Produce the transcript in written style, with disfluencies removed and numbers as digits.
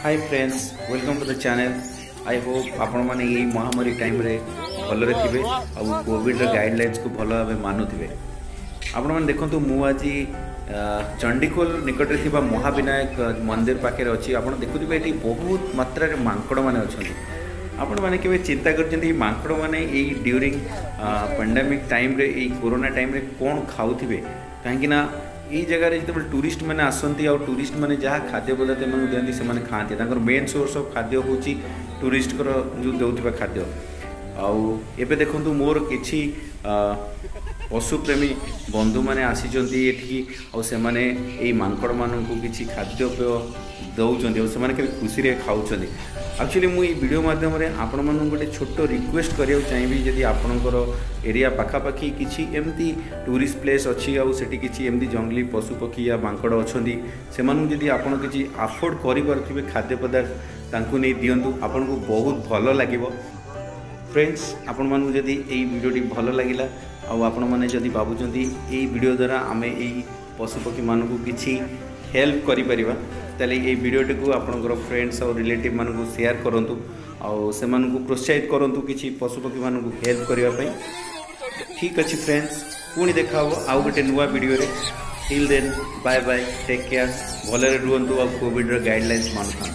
Hi friends, welcome to the channel. I hope आपण मैंने यही महामारी टाइम रे भलरे थे और कोविड गाइडलाइंस को भल भाव मानुवे। आपण मैंने देखो मु आज चंडीखोल निकट में महाविनायक मंदिर पाखे अच्छी। आप देखुवे ये बहुत मात्रा मांकड़ मैंने अच्छा। आपण मैंने केवे चिंता कर मांकड़ मैंने ड्यूरिंग पेंडेमिक टाइम रे कोरोना टाइम रे कौन खाऊे कहीं यही जगह जो टूरिस्ट मैंने आसती और टूरिस्ट मैंने जहाँ खाद्य पदार्थ दिखती से खाते मेन सोर्स ऑफ खाद्य हूँ टूरिस्ट जो दौरा खाद्य। आबे देखु मोर किसी पशुप्रेमी बंधु मैंने आसी से मैंने मांकड़ मान को किसी खाद्यपेय दौरान से खुशी रे खाऊँ। एक्चुअली मुझे वीडियो माध्यम आपण मन गोटे छोट रिक्वेस्ट करा चाहिए जदि आपणकर एरिया पखापाखि किसी एमती टूरिस्ट प्लेस अच्छी आठी किसी एमती जंगली पशुपक्षी या मांकड़ अच्छा से जदि आपड़ किसी अफोर्ड कर खाद्य पदार्थ तांकु नहीं दिंतु आपन को बहुत भल लगे। फ्रेंड्स, आपण मानू जदि यही वीडियोटी भल लगिला आपण मैंने जदि भावुं यही वीडियो द्वारा आम यही पशुपक्षी मान को किसी हेल्प करिपरिबा ताले ये वीडियोटी को आपणकर फ्रेंड्स और रिलेटिव मान को शेयर करंतु और से मान को प्रोत्साहित करंतु किसी पशुपक्षी मान को हेल्प करने। ठीक अच्छे फ्रेंड्स, पुणी देखा आउ गोटे नुआ वीडियो रे। Till then bye bye, take care, भलरे रुहंतु और कोविड गाइडलाइंस मानुथां।